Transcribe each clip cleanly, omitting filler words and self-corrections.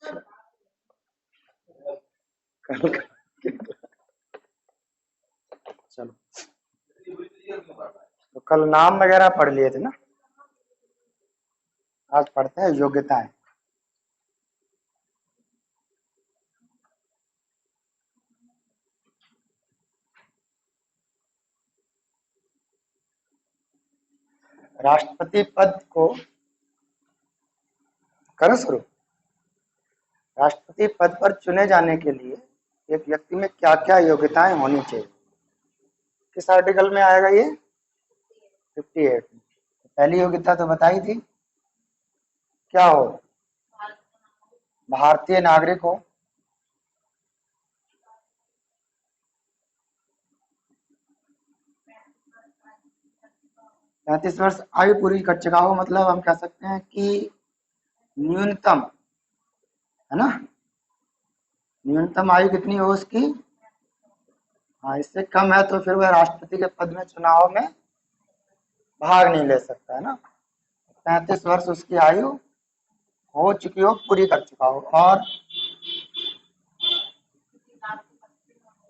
कल चलो, तो कल नाम वगैरह पढ़ लिए थे ना, आज पढ़ते हैं योग्यताएं। राष्ट्रपति पद को करो शुरू। राष्ट्रपति पद पर चुने जाने के लिए एक व्यक्ति में क्या क्या योग्यताएं होनी चाहिए? किस आर्टिकल में आएगा ये? 58। पहली योग्यता तो बताई थी, क्या हो? भारतीय नागरिक हो, 35 वर्ष आयु पूरी कर चुका हो, मतलब हम कह सकते हैं कि न्यूनतम, है ना, न्यूनतम आयु कितनी हो उसकी? हाँ, इससे कम है तो फिर वह राष्ट्रपति के पद में चुनाव में भाग नहीं ले सकता, है ना। 35 वर्ष उसकी आयु हो चुकी हो, पूरी कर चुका हो, और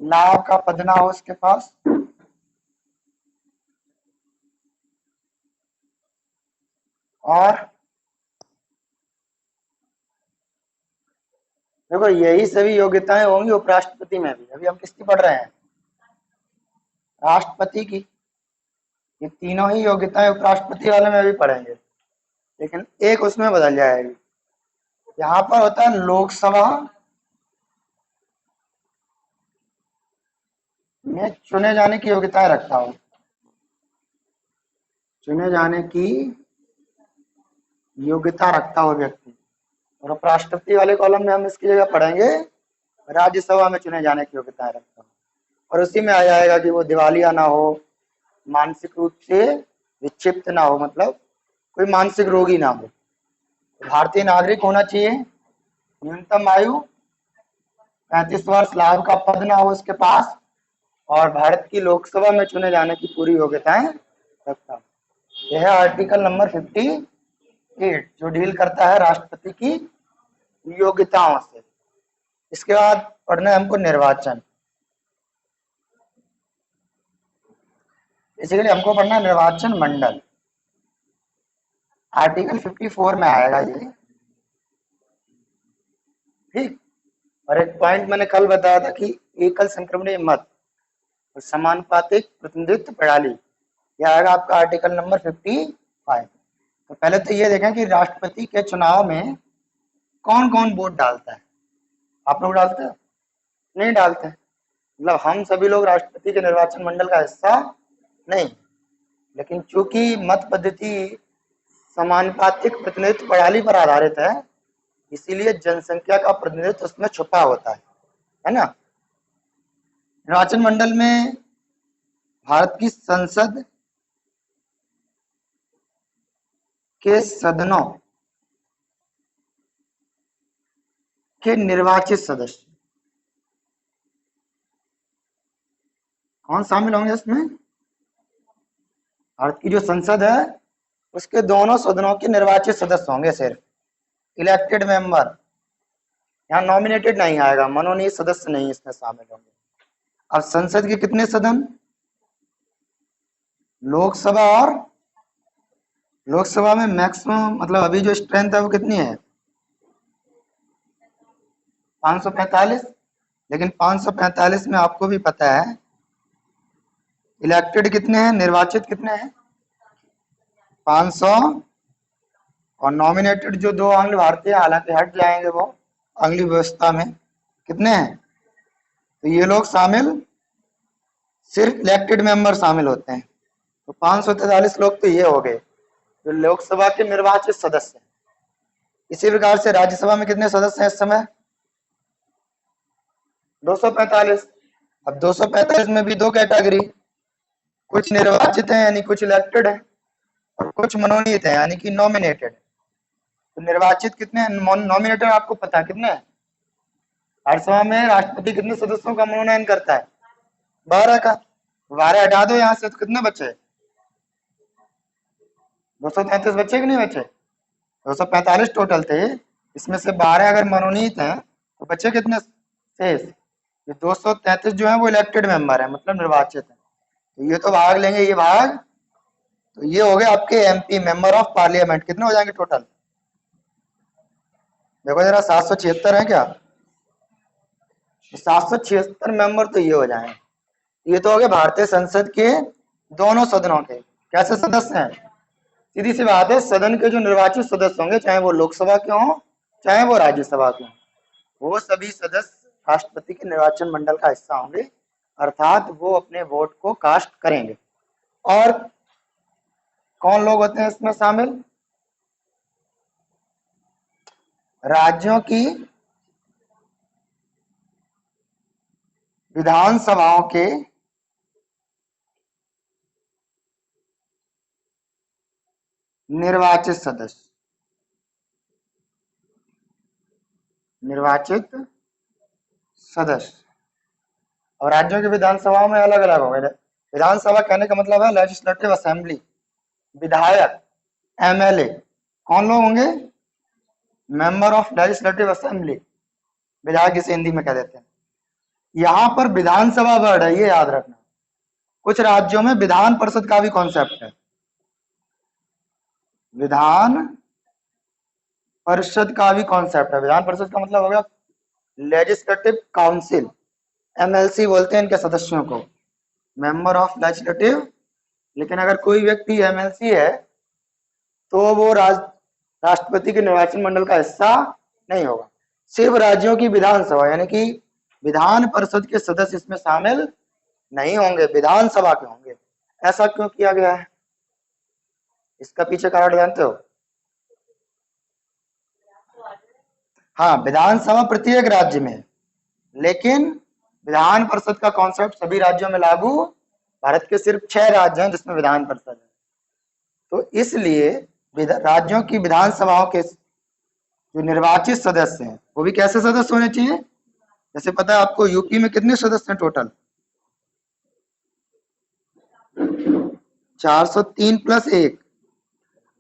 लाभ का पद ना हो उसके पास, और देखो यही सभी योग्यताएं होंगी उपराष्ट्रपति में भी। अभी हम किसकी पढ़ रहे हैं? राष्ट्रपति की। ये तीनों ही योग्यताएं उपराष्ट्रपति वाले में भी पढ़ेंगे, लेकिन एक उसमें बदल जाएगी। यहाँ पर होता है लोकसभा में चुने जाने की योग्यताएं रखता हूँ, चुने जाने की योग्यता रखता हुआ व्यक्ति। और उपराष्ट्रपति वाले कॉलम में हम इसकी जगह पढ़ेंगे राज्यसभा में चुने जाने की योग्यताएं रखता हूँ, और उसी में आ जाएगा कि वो दिवालिया ना हो, मानसिक रूप से विक्षिप्त ना हो, मतलब कोई मानसिक रोगी ना हो, भारतीय नागरिक होना चाहिए, न्यूनतम आयु 35 वर्ष, लाभ का पद ना हो उसके पास, और भारत की लोकसभा में चुने जाने की पूरी योग्यताएं रखता हूँ। यह है आर्टिकल नंबर 58 जो डील करता है राष्ट्रपति की योग्यताओं से। इसके बाद पढ़ना है हमको निर्वाचन। बेसिकली हमको पढ़ना है निर्वाचन मंडल, आर्टिकल 54 में आएगा ये, ठीक। और एक पॉइंट मैंने कल बताया था कि एकल संक्रमणीय मत और समानुपातिक प्रतिनिधित्व प्रणाली, यह आएगा आपका आर्टिकल नंबर 55। तो पहले तो ये देखें कि राष्ट्रपति के चुनाव में कौन कौन वोट डालता है। आप लोग डालते हो? नहीं डालते, मतलब हम सभी लोग राष्ट्रपति के निर्वाचन मंडल का हिस्सा नहीं, लेकिन चूंकि मत पद्धति समानुपातिक प्रतिनिधित्व प्रणाली पर आधारित है, इसीलिए जनसंख्या का प्रतिनिधित्व उसमें छुपा होता है ना। निर्वाचन मंडल में भारत की संसद के सदनों के निर्वाचित सदस्य कौन शामिल होंगे इसमें? भारत की जो संसद है उसके दोनों सदनों के निर्वाचित सदस्य होंगे, सिर्फ इलेक्टेड मेंबर, यहाँ नॉमिनेटेड नहीं आएगा, मनोनीत सदस्य नहीं इसमें शामिल होंगे। अब संसद के कितने सदन? लोकसभा, और लोकसभा में मैक्सिमम, मतलब अभी जो स्ट्रेंथ है वो कितनी है? 545। लेकिन 545 में आपको भी पता है इलेक्टेड कितने हैं, निर्वाचित कितने हैं? 500, और नॉमिनेटेड जो दो अंग भारतीय, हालांकि हट जाएंगे वो अगली व्यवस्था में, कितने हैं? तो ये लोग शामिल, सिर्फ इलेक्टेड मेंबर शामिल होते हैं। तो 543 लोग तो ये हो गए जो लोकसभा के निर्वाचित सदस्य हैं। इसी प्रकार से राज्यसभा में कितने सदस्य हैं इस समय? 245। अब 245 में भी दो कैटेगरी, कुछ निर्वाचित हैं यानी कुछ इलेक्टेड है, और कुछ मनोनीत है यानी कि नॉमिनेटेड। तो निर्वाचित कितने हैं, नॉमिनेटेड आपको पता है कितने हैं? राज्यसभा में राष्ट्रपति कितने सदस्यों का मनोनयन करता है? 12 का। 12 हटा दो यहाँ से तो कितने बचे? 233 बचे कि नहीं बचे? 245 टोटल थे, इसमें से 12 अगर मनोनीत हैं तो बच्चे कितने शेष? ये 233 जो है वो इलेक्टेड मेंबर है, मतलब निर्वाचित है। तो ये तो भाग लेंगे, ये भाग, तो ये हो गए आपके एमपी, मेंबर ऑफ पार्लियामेंट। कितने हो जाएंगे टोटल? देखो जरा 776 है क्या? 776 मेंबर तो ये हो जाए। ये तो हो गए भारतीय संसद के दोनों सदनों के कैसे सदस्य हैं। सीधी सी बात है, सदन के जो निर्वाचित सदस्य होंगे, चाहे वो लोकसभा के हों चाहे वो राज्यसभा के हों, वो सभी सदस्य राष्ट्रपति के निर्वाचन मंडल का हिस्सा होंगे, अर्थात वो अपने वोट को कास्ट करेंगे। और कौन लोग होते हैं इसमें शामिल? राज्यों की विधानसभाओं के निर्वाचित सदस्य, निर्वाचित सदस्य। और राज्यों की विधानसभाओं में अलग अलग होंगे। विधानसभा कहने का मतलब है लेजिस्लेटिव असेंबली, विधायक, एमएलए। कौन लोग होंगे? मेंबर ऑफ लेजिस्लेटिव असेंबली, विधायक जिसे हिंदी में कह देते हैं। यहां पर विधानसभा वर्ड है, ये याद रखना। कुछ राज्यों में विधान परिषद का भी कॉन्सेप्ट है। विधान परिषद का भी कॉन्सेप्ट है। विधान परिषद का मतलब हो गया लेजिस्लेटिव काउंसिल, एमएलसी बोलते हैं इनके सदस्यों को, मेंबर ऑफ लेजिस्लेटिव। लेकिन अगर कोई व्यक्ति एमएलसी है तो वो राष्ट्रपति के निर्वाचन मंडल का हिस्सा नहीं होगा। सिर्फ राज्यों की विधानसभा यानी कि विधान परिषद के सदस्य इसमें शामिल नहीं होंगे, विधानसभा के होंगे। ऐसा क्यों किया गया है? इसका पीछे कारण जानते हो? हाँ, विधानसभा प्रत्येक राज्य में, लेकिन विधान परिषद का कॉन्सेप्ट सभी राज्यों में लागू। भारत के सिर्फ 6 राज्य हैं जिसमें विधान परिषद है। तो इसलिए राज्यों की विधानसभाओं के जो निर्वाचित सदस्य हैं वो भी कैसे सदस्य होने चाहिए? जैसे पता है आपको यूपी में कितने सदस्य हैं टोटल? 403 प्लस 1।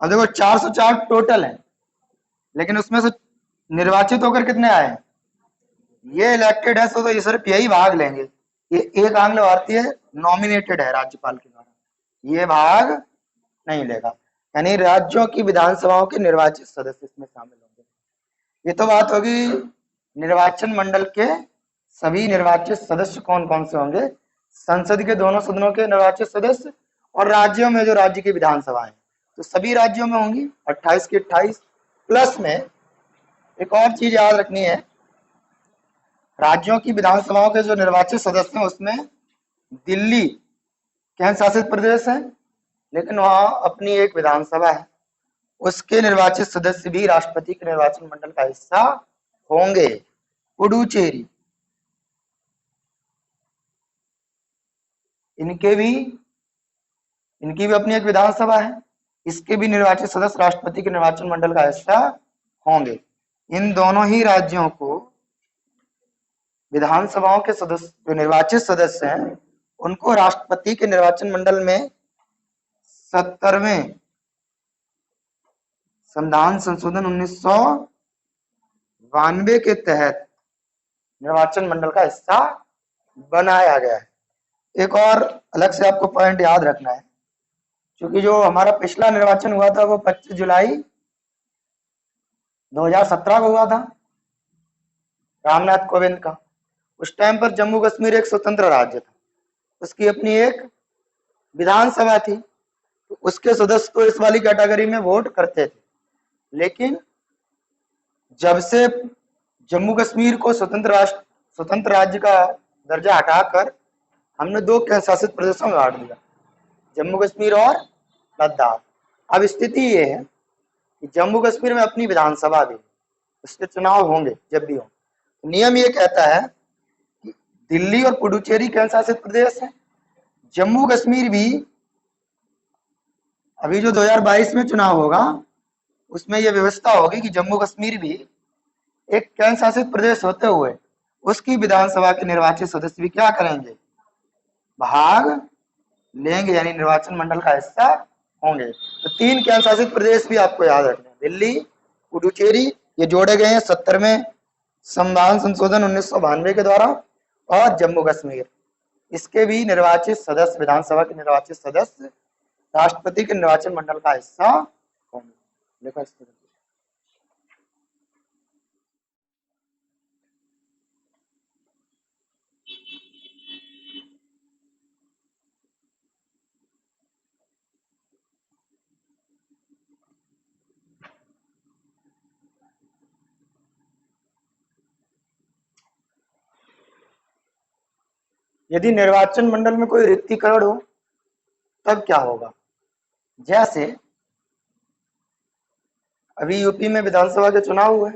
अब देखो 404 टोटल है, लेकिन उसमें से निर्वाचित होकर कितने आए? ये इलेक्टेड है, तो ये सिर्फ यही भाग लेंगे। ये एक आंग्ल भारतीय नॉमिनेटेड है राज्यपाल के द्वारा, ये भाग नहीं लेगा। यानी राज्यों की विधानसभाओं के निर्वाचित सदस्य इसमें शामिल होंगे। ये तो बात होगी निर्वाचन मंडल के सभी निर्वाचित सदस्य कौन कौन से होंगे, संसद के दोनों सदनों के निर्वाचित सदस्य, और राज्यों में जो राज्य की विधानसभा है तो सभी राज्यों में होंगी 28 की 28। प्लस में एक और चीज याद रखनी है, राज्यों की विधानसभाओं के जो निर्वाचित सदस्य हैं उसमें दिल्ली केंद्र शासित प्रदेश है, लेकिन वहां अपनी एक विधानसभा है, उसके निर्वाचित सदस्य भी राष्ट्रपति के निर्वाचन मंडल का हिस्सा होंगे। पुडुचेरी, इनकी भी अपनी एक विधानसभा है, इसके भी निर्वाचित सदस्य राष्ट्रपति के निर्वाचन मंडल का हिस्सा होंगे। इन दोनों ही राज्यों को विधानसभाओं के सदस्य जो निर्वाचित सदस्य हैं उनको राष्ट्रपति के निर्वाचन मंडल में 70वें संविधान संशोधन 1992 के तहत निर्वाचन मंडल का हिस्सा बनाया गया है। एक और अलग से आपको पॉइंट याद रखना है, क्योंकि जो हमारा पिछला निर्वाचन हुआ था वो 25 जुलाई 2017 को हुआ था, रामनाथ कोविंद का। उस टाइम पर जम्मू कश्मीर एक स्वतंत्र राज्य था, उसकी अपनी एक विधानसभा थी, तो उसके सदस्य तो इस वाली कैटेगरी में वोट करते थे। लेकिन जब से जम्मू कश्मीर को स्वतंत्र राज्य का दर्जा हटाकर हमने 2 केंद्र शासित प्रदेशों में बांट दिया, जम्मू कश्मीर और लद्दाख। अब स्थिति ये है कि जम्मू कश्मीर में अपनी विधानसभा भी, उसके चुनाव होंगे जब भी हो। नियम ये कहता है कि दिल्ली और पुडुचेरी केंद्र शासित प्रदेश है, जम्मू कश्मीर भी अभी जो 2022 में चुनाव होगा उसमें यह व्यवस्था होगी कि जम्मू कश्मीर भी एक केंद्र शासित प्रदेश होते हुए उसकी विधानसभा के निर्वाचित सदस्य भी क्या करेंगे? भाग लेंगे, यानी निर्वाचन मंडल का हिस्सा होंगे। तो 3 केंद्र शासित प्रदेश भी आपको याद रखने हैं, दिल्ली, पुडुचेरी ये जोड़े गए हैं 70वें संविधान संशोधन 1992 के द्वारा। और जम्मू कश्मीर, इसके भी निर्वाचित सदस्य, विधानसभा के निर्वाचित सदस्य राष्ट्रपति के निर्वाचन मंडल का हिस्सा होंगे। देखो इस तरह। यदि निर्वाचन मंडल में कोई रिक्तीकरण हो तब क्या होगा? जैसे अभी यूपी में विधानसभा के चुनाव हुए,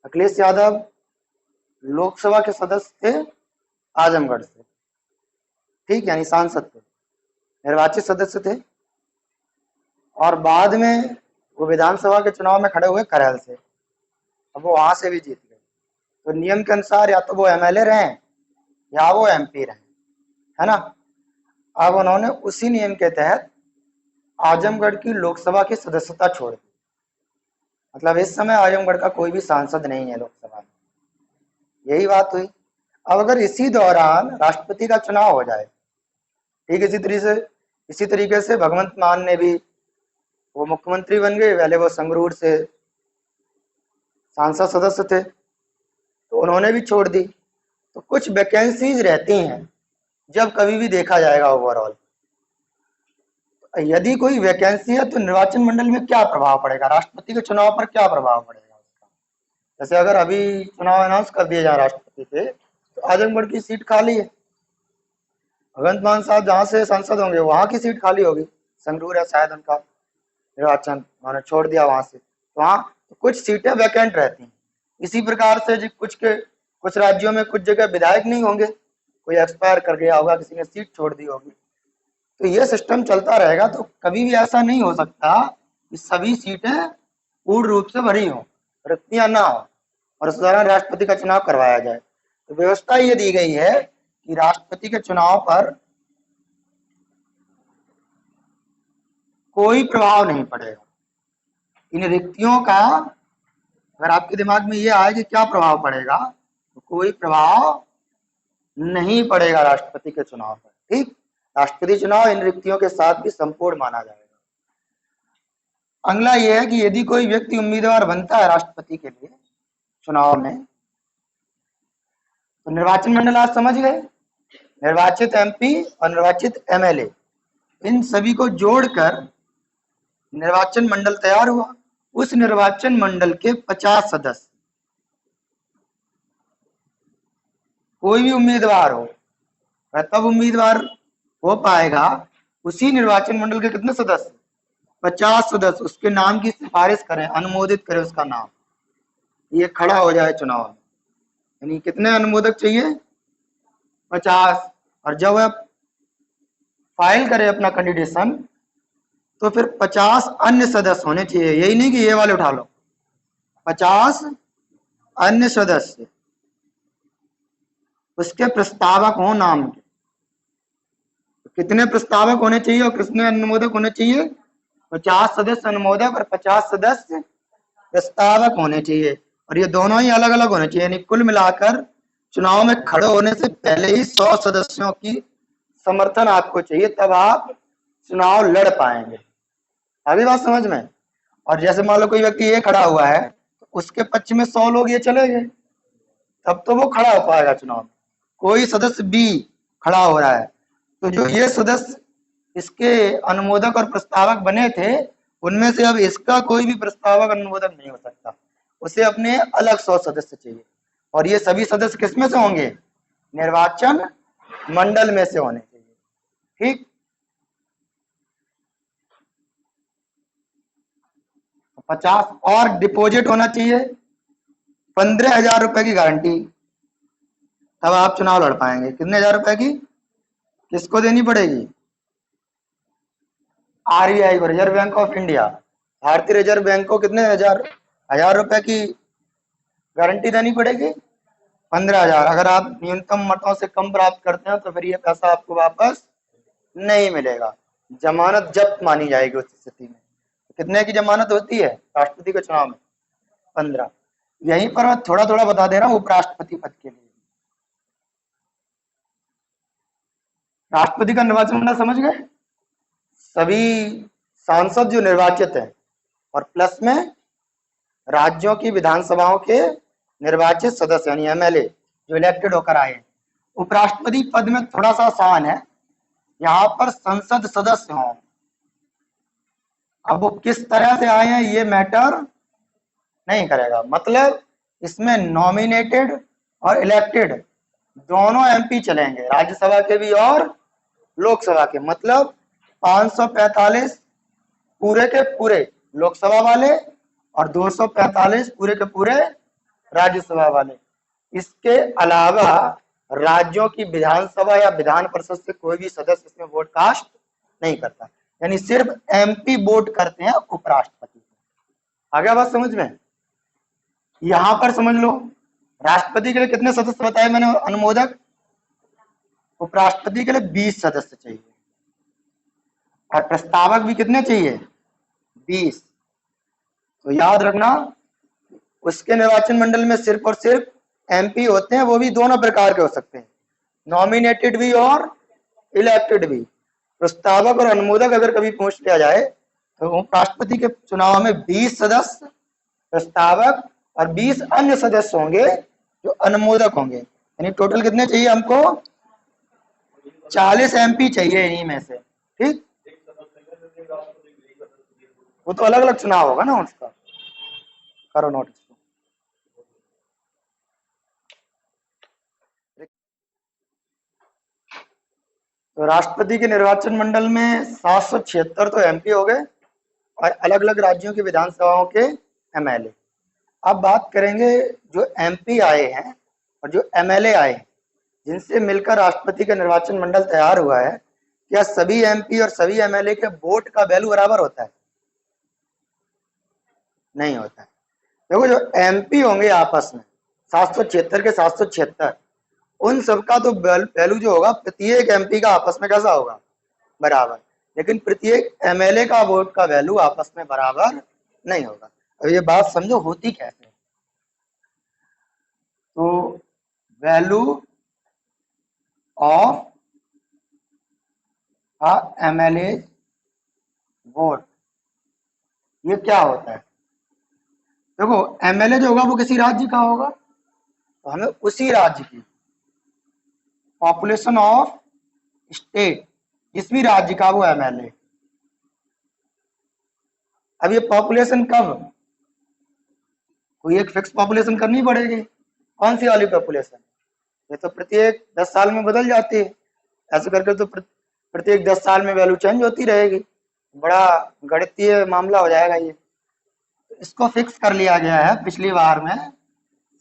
अखिलेश यादव लोकसभा के सदस्य थे आजमगढ़ से, ठीक, यानी सांसद थे, निर्वाचित सदस्य थे, और बाद में वो विधानसभा के चुनाव में खड़े हुए करैल से। अब वो वहां से भी जीत गए, तो नियम के अनुसार या तो वो एमएलए रहे या वो एमपी रहे, है ना। अब उन्होंने उसी नियम के तहत आजमगढ़ की लोकसभा की सदस्यता छोड़ दी। मतलब इस समय आजमगढ़ का कोई भी सांसद नहीं है लोकसभा में, यही बात हुई। अब अगर इसी दौरान राष्ट्रपति का चुनाव हो जाए, ठीक, इसी तरीके से भगवंत मान ने भी, वो मुख्यमंत्री बन गए, पहले वो संगरूर से सांसद सदस्य थे, तो उन्होंने भी छोड़ दी। तो कुछ वैकेंसीज रहती हैं, जब कभी भी देखा जाएगा ओवरऑल, यदि कोई वैकेंसी है तो निर्वाचन मंडल में क्या प्रभाव पड़ेगा, राष्ट्रपति के चुनाव पर क्या प्रभाव पड़ेगा उसका। जैसे अगर अभी चुनाव अनाउंस कर दिए जाए राष्ट्रपति के, तो आजमगढ़ की सीट खाली है, भगवंत मान साहब जहां से सांसद होंगे वहां की सीट खाली होगी, संगरूर है शायद उनका निर्वाचन, उन्होंने छोड़ दिया वहां से, तो वहां तो कुछ सीटें वैकेंट रहती हैं। इसी प्रकार से कुछ राज्यों में कुछ जगह विधायक नहीं होंगे, कोई एक्सपायर कर गया होगा, किसी ने सीट छोड़ दी होगी, तो ये सिस्टम चलता रहेगा। तो कभी भी ऐसा नहीं हो सकता कि सभी सीटें पूर्ण रूप से भरी हों, रिक्तियां ना हो, और उस दौरान राष्ट्रपति का चुनाव करवाया जाए। तो व्यवस्था ये दी गई है कि राष्ट्रपति के चुनाव पर कोई प्रभाव नहीं पड़ेगा। इन रिक्तियों का अगर आपके दिमाग में ये आए कि क्या प्रभाव पड़ेगा, तो कोई प्रभाव नहीं पड़ेगा राष्ट्रपति के चुनाव पर, ठीक। राष्ट्रपति चुनाव इन रिक्तियों के साथ भी संपूर्ण माना जाएगा। अगला यह है कि यदि कोई व्यक्ति उम्मीदवार बनता है राष्ट्रपति के लिए चुनाव में, तो निर्वाचन मंडल आज समझ गए, निर्वाचित एमपी और निर्वाचित एमएलए, इन सभी को जोड़कर निर्वाचन मंडल तैयार हुआ। उस निर्वाचन मंडल के 50 सदस्य, कोई भी उम्मीदवार हो वह तब उम्मीदवार हो पाएगा, उसी निर्वाचन मंडल के कितने सदस्य, 50 सदस्य उसके नाम की सिफारिश करें, अनुमोदित करें उसका नाम, ये खड़ा हो जाए चुनाव में। यानी कितने अनुमोदक चाहिए, 50। और जब वह फाइल करे अपना कैंडिडेशन, तो फिर 50 अन्य सदस्य होने चाहिए, यही नहीं कि ये वाले उठा लो, 50 अन्य सदस्य उसके प्रस्तावक हो नाम के। तो कितने प्रस्तावक होने चाहिए और कितने अनुमोदक होने चाहिए, 50 सदस्य अनुमोदक और 50 सदस्य प्रस्तावक होने चाहिए, और ये दोनों ही अलग अलग होने चाहिए। यानी कुल मिलाकर चुनाव में खड़े होने से पहले ही 100 सदस्यों की समर्थन आपको चाहिए, तब आप चुनाव लड़ पाएंगे। आगे बात समझ में। और जैसे मान लो कोई व्यक्ति ये खड़ा हुआ है, तो उसके पक्ष में 100 लोग ये चले गए, तब तो वो खड़ा हो पाएगा चुनाव में। कोई सदस्य बी खड़ा हो रहा है, तो जो ये सदस्य इसके अनुमोदक और प्रस्तावक बने थे, उनमें से अब इसका कोई भी प्रस्तावक अनुमोदक नहीं हो सकता, उसे अपने अलग 100 सदस्य चाहिए। और ये सभी सदस्य किसमें से होंगे, निर्वाचन मंडल में से होने चाहिए, ठीक। 50 और डिपॉजिट होना चाहिए 15,000 रुपए की गारंटी, तब आप चुनाव लड़ पाएंगे। कितने हजार रुपए की किसको देनी पड़ेगी, आरबीआई को, रिजर्व बैंक ऑफ इंडिया, भारतीय रिजर्व बैंक को कितने हजार रुपए की गारंटी देनी पड़ेगी, 15,000। अगर आप न्यूनतम मतों से कम प्राप्त करते हैं तो फिर ये पैसा आपको वापस नहीं मिलेगा, जमानत जब्त मानी जाएगी उस स्थिति में। कितने की जमानत होती है राष्ट्रपति के चुनाव में? 15। यहीं पर मैं थोड़ा थोड़ा बता दे रहा हूँ उपराष्ट्रपति पद के लिए। राष्ट्रपति का निर्वाचन मंडल समझ गए? सभी सांसद जो निर्वाचित हैं और प्लस में राज्यों की विधानसभाओं के निर्वाचित सदस्य यानी एमएलए जो इलेक्टेड होकर आए हैं। उपराष्ट्रपति पद में थोड़ा सा आसान है, यहाँ पर संसद सदस्य हों। अब वो किस तरह से आए हैं ये मैटर नहीं करेगा, मतलब इसमें नॉमिनेटेड और इलेक्टेड दोनों एमपी चलेंगे, राज्यसभा के भी और लोकसभा के। मतलब 545 पूरे के पूरे लोकसभा वाले और 245 पूरे के पूरे राज्यसभा वाले। इसके अलावा राज्यों की विधानसभा या विधान परिषद से कोई भी सदस्य इसमें वोट कास्ट नहीं करता, यानी सिर्फ एमपी वोट करते हैं उपराष्ट्रपति। आगे बात समझ में? यहां पर समझ लो, राष्ट्रपति के लिए कितने सदस्य बताए मैंने अनुमोदक? उपराष्ट्रपति के लिए 20 सदस्य चाहिए और प्रस्तावक भी कितने चाहिए? 20। तो याद रखना उसके निर्वाचन मंडल में सिर्फ और सिर्फ एमपी होते हैं, वो भी दोनों प्रकार के हो सकते हैं, नॉमिनेटेड भी और इलेक्टेड भी। प्रस्तावक और अनुमोदक अगर कभी पूछ लिया जाए तो राष्ट्रपति के चुनाव में 20 सदस्य प्रस्तावक और 20 अन्य सदस्य होंगे जो अनुमोदक होंगे, यानी टोटल कितने चाहिए हमको? 40 एमपी चाहिए इन्हीं में से। ठीक, वो तो अलग अलग चुनाव होगा ना उसका, करो नोटिस। तो राष्ट्रपति के निर्वाचन मंडल में 776 तो एमपी हो गए और अलग अलग राज्यों की विधानसभाओं के एमएलए। अब बात करेंगे जो एमपी आए हैं और जो एमएलए आए हैं जिनसे मिलकर राष्ट्रपति का निर्वाचन मंडल तैयार हुआ है, क्या सभी एमपी और सभी एमएलए के वोट का वैल्यू बराबर होता है? नहीं होता है। देखो जो एमपी होंगे आपस में 776 के 776, उन सबका तो वैल्यू जो होगा प्रत्येक एमपी का आपस में कैसा होगा? बराबर। लेकिन प्रत्येक एमएलए का वोट का वैल्यू आपस में बराबर नहीं होगा। अब ये बात समझो होती कैसे। तो वैल्यू ऑफ एमएलए वोट ये क्या होता है? देखो एमएलए जो होगा वो किसी राज्य का होगा, तो हमें उसी राज्य की पॉपुलेशन ऑफ स्टेट, जिस भी राज्य का वो एमएलए। अब ये पॉपुलेशन कब, कोई एक फिक्स पॉपुलेशन करनी पड़ेगी। कौन सी वाली पॉपुलेशन? ये तो प्रत्येक 10 साल में बदल जाती है, ऐसे करके तो प्रत्येक 10 साल में वैल्यू चेंज होती रहेगी, बड़ा गणितीय मामला हो जाएगा ये। इसको फिक्स कर लिया गया है पिछली बार में,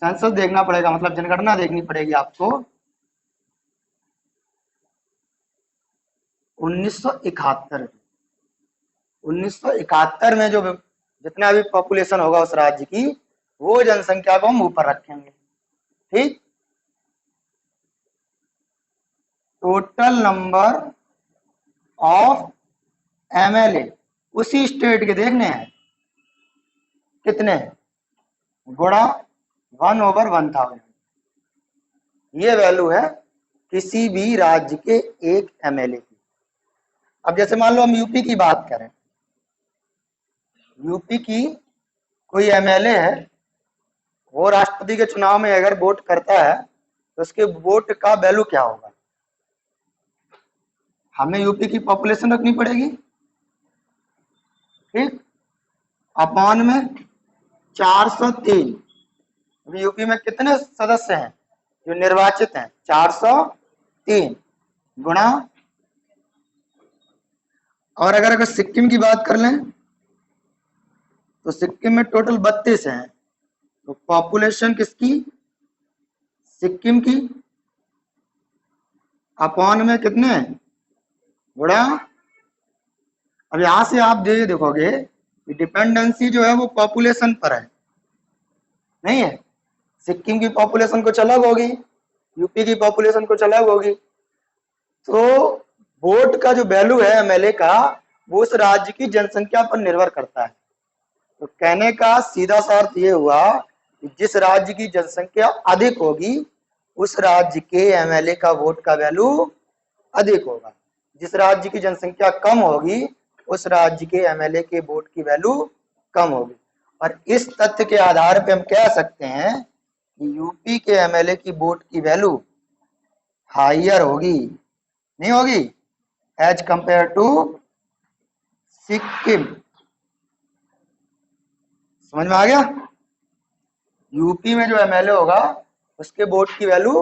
सेंसस देखना पड़ेगा, मतलब जनगणना देखनी पड़ेगी आपको। 1971 में जो जितना भी पॉपुलेशन होगा उस राज्य की, वो जनसंख्या को हम ऊपर रखेंगे। ठीक, टोटल नंबर ऑफ एमएलए उसी स्टेट के देखने हैं कितने, गुणा 1/1000। ये वैल्यू है किसी भी राज्य के एक एमएलए की। अब जैसे मान लो हम यूपी की बात करें, यूपी की कोई एमएलए है, वो राष्ट्रपति के चुनाव में अगर वोट करता है तो उसके वोट का वैल्यू क्या होगा? हमें यूपी की पॉपुलेशन रखनी पड़ेगी, ठीक, अपॉन में 403। अभी यूपी में कितने सदस्य हैं जो निर्वाचित हैं? 403 गुणा, और अगर सिक्किम की बात कर लें तो सिक्किम में टोटल 32 हैं, तो पॉपुलेशन किसकी? सिक्किम की, अपॉन में कितने गुणा। अब यहां से आप देखोगे डिपेंडेंसी जो है वो पॉपुलेशन पर है, नहीं है? सिक्किम की पॉपुलेशन कुछ अलग होगी, यूपी की पॉपुलेशन कुछ अलग होगी, तो वोट का जो वैल्यू है एमएलए का वो उस राज्य की जनसंख्या पर निर्भर करता है। तो कहने का सीधा सा अर्थ ये हुआ कि जिस राज्य की जनसंख्या अधिक होगी उस राज्य के एमएलए का वोट का वैल्यू अधिक होगा, जिस राज्य की जनसंख्या कम होगी उस राज्य के एमएलए के वोट की वैल्यू कम होगी। और इस तथ्य के आधार पर हम कह सकते हैं कि यूपी के एमएलए की वोट की वैल्यू हाइयर होगी, नहीं होगी, एज कंपेयर टू सिक्किम। समझ में आ गया? यूपी में जो एमएलए होगा उसके वोट की वैल्यू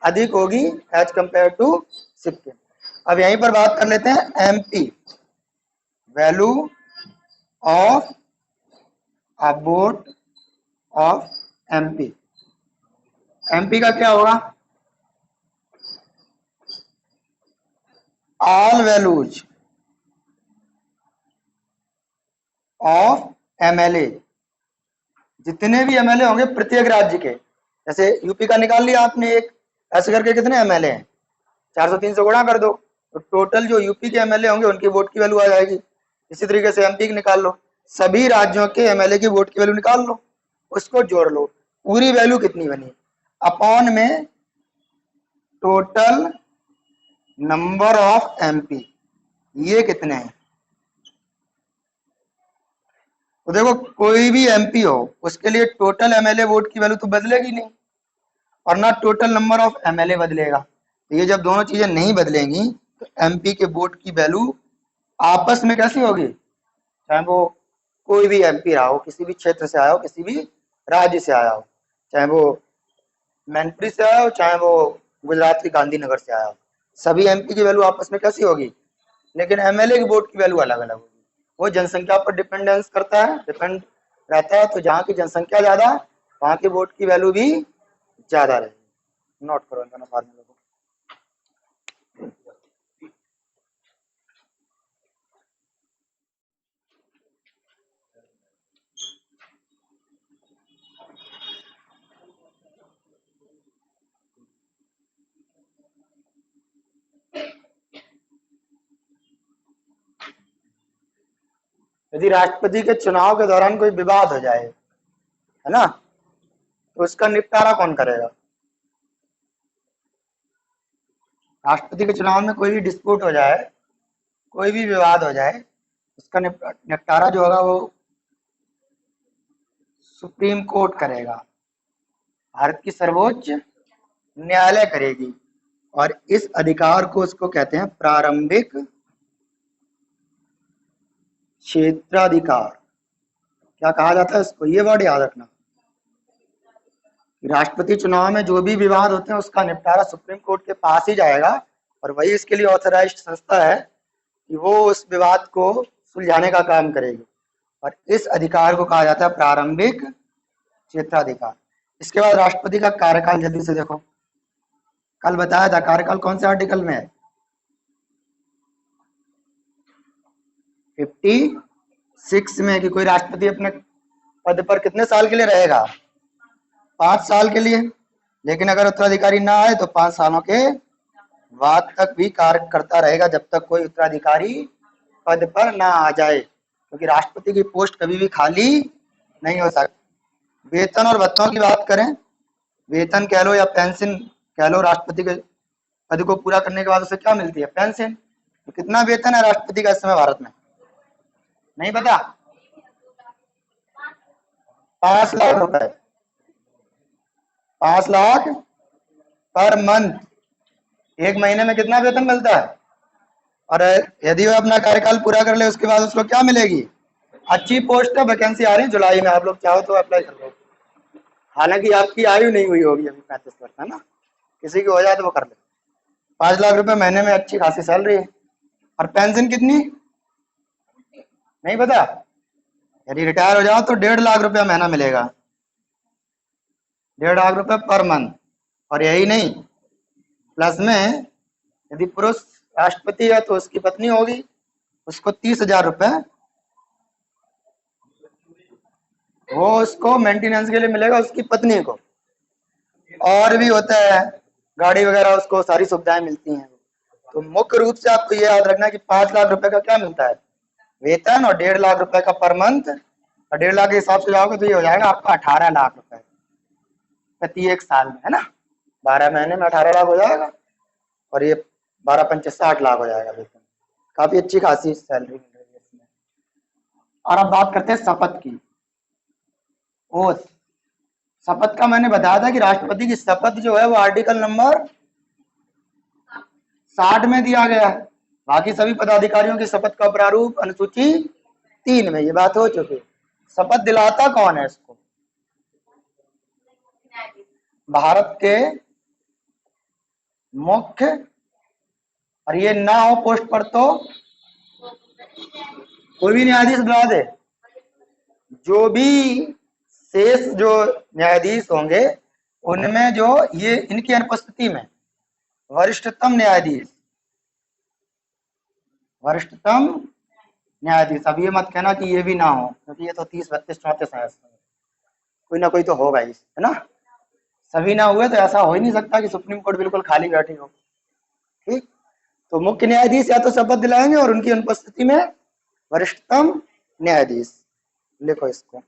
अधिक होगी एज कंपेयर टू सिक्किम। अब यहीं पर बात कर लेते हैं MP, value of a vote of MP. MP का क्या होगा? ऑल वैल्यूज ऑफ एमएलए, जितने भी एमएलए होंगे प्रत्येक राज्य के, जैसे यूपी का निकाल लिया आपने एक, ऐसे करके कितने एमएलए हैं, 403 से गुणा कर दो तो टोटल जो यूपी के एमएलए होंगे उनकी वोट की वैल्यू आ जाएगी। इसी तरीके से एमपी की निकाल लो, सभी राज्यों के एमएलए की वोट की वैल्यू निकाल लो, उसको जोड़ लो, पूरी वैल्यू कितनी बनी, अपॉन में टोटल नंबर ऑफ एमपी, ये कितने हैं। तो देखो कोई भी एमपी हो उसके लिए टोटल एमएलए वोट की वैल्यू तो बदलेगी नहीं और ना टोटल नंबर ऑफ एमएलए बदलेगा। तो ये जब दोनों चीजें नहीं बदलेंगी तो एमपी के वोट की वैल्यू आपस में कैसी होगी, चाहे वो कोई भी एमपी रहा हो, किसी भी क्षेत्र से आया हो, किसी भी राज्य से आया हो, चाहे वो मैनपुरी से आया हो, चाहे वो गुजरात के गांधीनगर से आया हो, सभी एमपी की वैल्यू आपस में कैसी होगी, लेकिन एमएलए की वोट की वैल्यू अलग अलग होगी। वो जनसंख्या पर डिपेंडेंस करता है, डिपेंड रहता है, तो जहाँ की जनसंख्या ज्यादा वहाँ की वोट की वैल्यू भी ज्यादा रहेगी। नोट करो इन दोनों फार्मूलों को। यदि राष्ट्रपति के चुनाव के दौरान कोई विवाद हो जाए, है ना, तो उसका निपटारा कौन करेगा? राष्ट्रपति के चुनाव में कोई भी डिस्प्यूट हो जाए, कोई भी विवाद हो जाए, उसका निपटारा जो होगा वो सुप्रीम कोर्ट करेगा, भारत की सर्वोच्च न्यायालय करेगी। और इस अधिकार को उसको कहते हैं प्रारंभिक क्षेत्राधिकार। क्या कहा जाता है इसको, ये वर्ड याद रखना। राष्ट्रपति चुनाव में जो भी विवाद होते हैं उसका निपटारा सुप्रीम कोर्ट के पास ही जाएगा और वही इसके लिए ऑथराइज्ड संस्था है कि वो उस विवाद को सुलझाने का काम करेगी। और इस अधिकार को कहा जाता है प्रारंभिक क्षेत्राधिकार। इसके बाद राष्ट्रपति का कार्यकाल जल्दी से देखो, कल बताया था कार्यकाल कौन से आर्टिकल में है, 56 में, कि कोई राष्ट्रपति अपने पद पर कितने साल के लिए रहेगा, 5 साल के लिए। लेकिन अगर उत्तराधिकारी ना आए तो 5 सालों के बाद तक भी कार्य करता रहेगा जब तक कोई उत्तराधिकारी पद पर ना आ जाए, क्योंकि राष्ट्रपति की पोस्ट कभी भी खाली नहीं हो सकती। वेतन और भत्तों की बात करें, वेतन कह लो या पेंशन कह लो, राष्ट्रपति के पद को पूरा करने के बाद उसे क्या मिलती है, पेंशन। तो कितना वेतन है राष्ट्रपति का इस समय भारत में, नहीं पता? 5 लाख रुपए, 5 लाख पर मंथ। एक महीने में कितना वेतन मिलता है? और यदि वह अपना कार्यकाल पूरा कर ले उसके बाद उसको क्या मिलेगी, अच्छी पोस्ट है, वैकेंसी आ रही है जुलाई में, आप लोग चाहो तो अप्लाई कर लो। हालांकि आपकी आयु नहीं हुई होगी अभी 35 वर्ष, है ना, किसी की हो जाए तो वो कर ले। 5 लाख रुपए महीने में, अच्छी खासी सैलरी है। और पेंशन कितनी, नहीं पता? यदि रिटायर हो जाओ तो 1.5 लाख रुपया महीना मिलेगा, 1.5 लाख रुपए पर मंथ। और यही नहीं, प्लस में यदि पुरुष राष्ट्रपति है तो उसकी पत्नी होगी, उसको 30,000 रुपए वो उसको मेंटेनेंस के लिए मिलेगा, उसकी पत्नी को। और भी होता है, गाड़ी वगैरह उसको सारी सुविधाएं मिलती हैं। तो मुख्य रूप से आपको ये याद रखना है कि 5 लाख रुपए का क्या मिलता है, वेतन और 1.5 लाख रुपए का पर मंथ, और 1.5 लाख के हिसाब से जाओगे तो ये हो जाएगा आपका 18 लाख रुपए प्रति एक साल में, है ना। 12 महीने में 18 लाख हो जाएगा, और ये 12 पंचे 60 लाख हो जाएगा वेतन। काफी अच्छी खासी सैलरी मिल रही है इसमें। और अब बात करते हैं शपथ की। ओथ, शपथ का मैंने बताया था कि राष्ट्रपति की शपथ जो है वो आर्टिकल नंबर 60 में दिया गया है। बाकी सभी पदाधिकारियों की शपथ का प्रारूप अनुसूची 3 में, ये बात हो चुकी है। शपथ दिलाता कौन है इसको? भारत के मुख्य, और ये ना हो पोस्ट पर तो कोई भी न्यायाधीश दिला दे। जो भी शेष जो न्यायाधीश होंगे उनमें जो ये इनकी अनुपस्थिति में वरिष्ठतम न्यायाधीश, अब ये मत कहना कि ये भी ना हो, क्योंकि ये तो 30, 32, 34 है, कोई ना कोई तो होगा ही, है ना। सभी ना हुए तो ऐसा हो ही नहीं सकता कि सुप्रीम कोर्ट बिल्कुल खाली बैठी हो। ठीक, तो मुख्य न्यायाधीश या तो शपथ दिलाएंगे और उनकी अनुपस्थिति में वरिष्ठतम न्यायाधीश। लिखो इसको।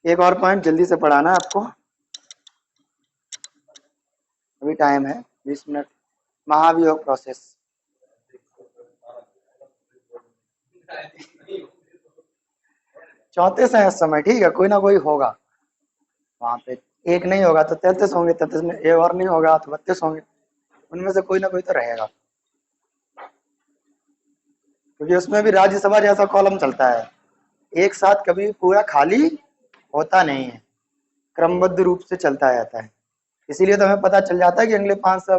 एक और पॉइंट जल्दी से पढ़ाना है आपको, अभी टाइम है 20 मिनट। महाभियोग प्रोसेस, चौथे से समय, ठीक है, कोई ना कोई होगा वहां पे। एक नहीं होगा तो 33 होंगे, 33 में एक और नहीं होगा तो 32 होंगे, उनमें से कोई ना कोई तो रहेगा, क्योंकि उसमें भी राज्यसभा जैसा कॉलम चलता है, एक साथ कभी पूरा खाली होता नहीं है, क्रमबद्ध रूप से चलता रहता है। इसीलिए तो हमें पता चल जाता है कि अगले 5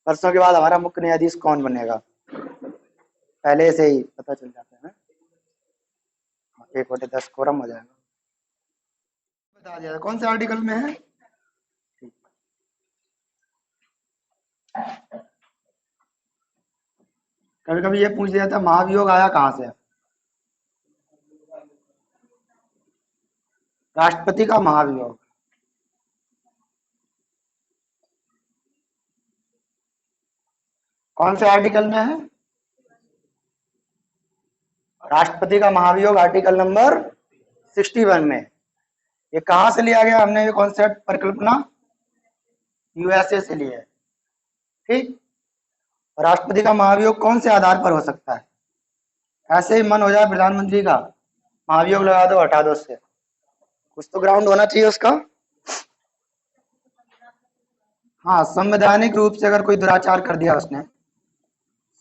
वर्षों के बाद हमारा मुख्य न्यायाधीश कौन बनेगा, पहले से ही पता चल जाता है। 1/10 कोरम हो जाएगा। बता दिया कौन से आर्टिकल में है। कभी कभी ये पूछ लिया था महाभियोग आया कहां से। राष्ट्रपति का महाभियोग कौन से आर्टिकल में है? राष्ट्रपति का महाभियोग आर्टिकल नंबर 61 में। ये कहां से लिया गया हमने, ये कॉन्सेप्ट परिकल्पना यूएसए से लिया है। ठीक, राष्ट्रपति का महाभियोग कौन से आधार पर हो सकता है? ऐसे ही मन हो जाए प्रधानमंत्री का महाभियोग लगा दो, हटा दो उससे, कुछ तो ग्राउंड होना चाहिए उसका। हाँ, संवैधानिक रूप से अगर कोई दुराचार कर दिया उसने,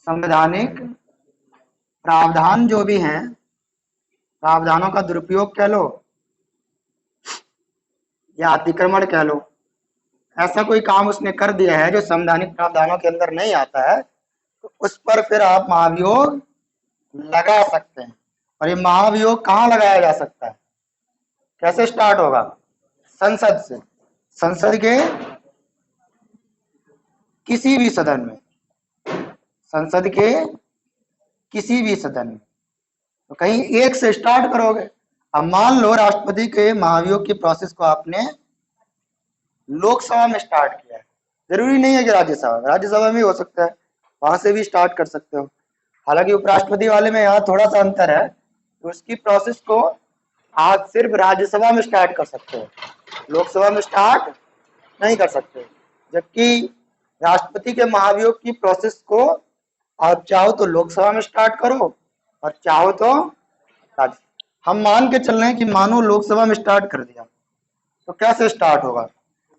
संवैधानिक प्रावधान जो भी हैं, प्रावधानों का दुरुपयोग कह लो या अतिक्रमण कह लो, ऐसा कोई काम उसने कर दिया है जो संवैधानिक प्रावधानों के अंदर नहीं आता है, तो उस पर फिर आप महाभियोग लगा सकते हैं। और ये महाभियोग कहाँ लगाया जा सकता है, कैसे स्टार्ट होगा? संसद से, संसद के किसी भी सदन में, संसद के किसी भी सदन में, तो कहीं एक से स्टार्ट करोगे। अब मान लो राष्ट्रपति के महाभियोग की प्रोसेस को आपने लोकसभा में स्टार्ट किया है, जरूरी नहीं है कि राज्यसभा में हो सकता है, वहां से भी स्टार्ट कर सकते हो। हालांकि उपराष्ट्रपति वाले में यहाँ थोड़ा सा अंतर है, तो उसकी प्रोसेस को आप सिर्फ राज्यसभा में स्टार्ट कर सकते हो, लोकसभा में स्टार्ट नहीं कर सकते। जबकि राष्ट्रपति के महाभियोग की प्रोसेस को आप चाहो तो लोकसभा में स्टार्ट करो और चाहो तो राज्य। हम मान के चल रहे हैं कि मानो लोकसभा में स्टार्ट कर दिया, तो कैसे स्टार्ट होगा?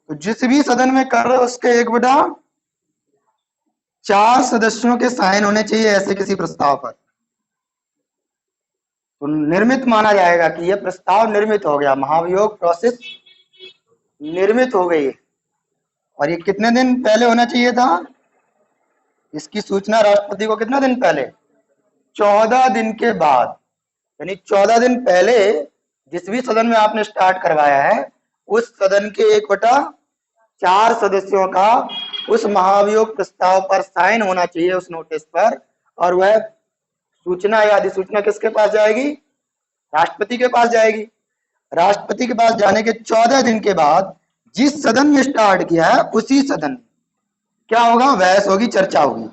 तो जिस भी सदन में कर रहे हो उसके 1/4 सदस्यों के साइन होने चाहिए ऐसे किसी प्रस्ताव पर, तो निर्मित माना जाएगा कि यह प्रस्ताव निर्मित हो गया, महाभियोग प्रोसेस निर्मित हो गई। और ये कितने दिन पहले होना चाहिए था? इसकी सूचना राष्ट्रपति को कितना दिन पहले? 14 दिन के बाद, यानी 14 दिन पहले जिस भी सदन में आपने स्टार्ट करवाया है उस सदन के 1/4 सदस्यों का उस महाभियोग प्रस्ताव पर साइन होना चाहिए, उस नोटिस पर। और वह सूचना या अधिसूचना किसके पास जाएगी? राष्ट्रपति के पास जाएगी। राष्ट्रपति के पास जाने के 14 दिन के बाद जिस सदन में स्टार्ट किया है उसी सदन क्या होगा, बहस होगी, चर्चा होगी,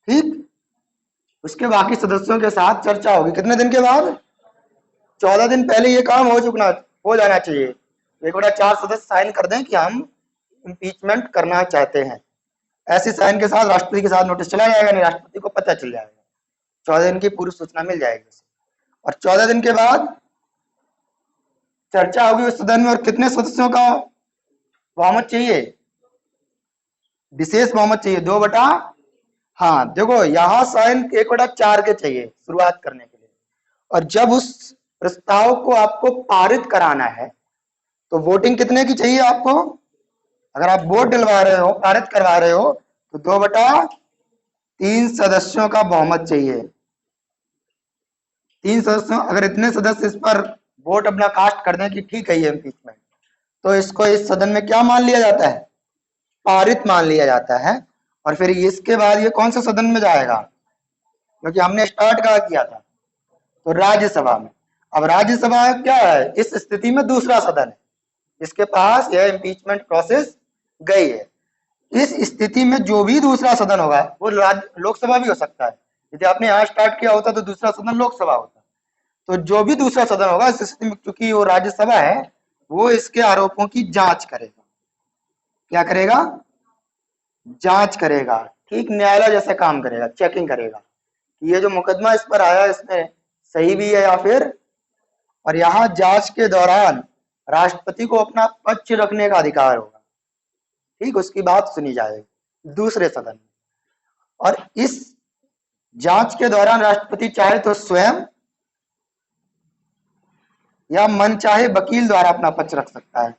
ठीक। उसके बाकी सदस्यों के साथ चर्चा होगी, कितने दिन के बाद, 14 दिन पहले ये काम हो जाना चाहिए। 1/4 सदस्य साइन कर दें कि हम इम्पीचमेंट करना चाहते हैं, ऐसे साइन के साथ राष्ट्रपति के साथ नोटिस चला जाएगा, नहीं राष्ट्रपति को पता चल जाएगा, 14 दिन की पूर्व सूचना मिल जाएगी। और 14 दिन के बाद चर्चा होगी उस सदन में, और कितने सदस्यों का बहुमत चाहिए, विशेष बहुमत चाहिए, 2/, हाँ देखो यहाँ साइन 1/4 के चाहिए शुरुआत करने के लिए। और जब उस प्रस्ताव को आपको पारित कराना है तो वोटिंग कितने की चाहिए आपको, अगर आप वोट दिलवा रहे हो, पारित करवा रहे हो, तो 2/3 सदस्यों का बहुमत चाहिए। 3 सदस्यों, अगर इतने सदस्य इस पर वोट अपना कास्ट कर दें कि ठीक है ये इम्पीचमेंट, तो इसको इस सदन में क्या मान लिया जाता है, पारित मान लिया जाता है। और फिर इसके बाद ये कौन से सदन में जाएगा, क्योंकि हमने स्टार्ट कहा किया था, तो राज्यसभा में। अब राज्यसभा क्या है, इस स्थिति में दूसरा सदन है, इसके पास यह इम्पीचमेंट प्रोसेस गई है। इस स्थिति में जो भी दूसरा सदन होगा वो लोकसभा भी हो सकता है, यदि आपने यहाँ स्टार्ट किया होता तो दूसरा सदन लोकसभा होता। तो जो भी दूसरा सदन होगा इस स्थिति में, क्योंकि वो राज्यसभा है, वो इसके आरोपों की जांच करेगा। क्या करेगा, जांच करेगा, ठीक न्यायालय जैसे काम करेगा, चेकिंग करेगा कि ये जो मुकदमा इस पर आया इसमें सही भी है या फिर। और यहाँ जांच के दौरान राष्ट्रपति को अपना पक्ष रखने का अधिकार होगा, ठीक, उसकी बात सुनी जाएगी दूसरे सदन में। और इस जांच के दौरान राष्ट्रपति चाहे तो स्वयं या मन चाहे वकील द्वारा अपना पक्ष रख सकता है,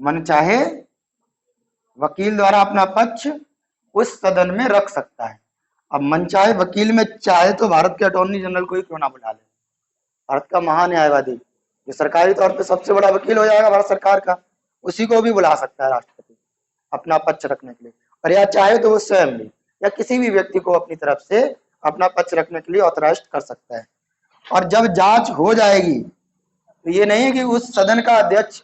मन चाहे वकील द्वारा अपना पक्ष उस सदन में रख सकता है। अब मन चाहे वकील में चाहे तो भारत के अटॉर्नी जनरल को ही क्यों ना बुला ले, भारत का महान्यायवादी, जो सरकारी तौर पे सबसे बड़ा वकील हो जाएगा भारत सरकार का, उसी को भी बुला सकता है राष्ट्रपति अपना पक्ष रखने के लिए। और या चाहे तो वो स्वयं भी या किसी भी व्यक्ति को अपनी तरफ से अपना पक्ष रखने के लिए ऑथराइज कर सकता है। और जब जांच हो जाएगी तो ये नहीं है कि उस सदन का अध्यक्ष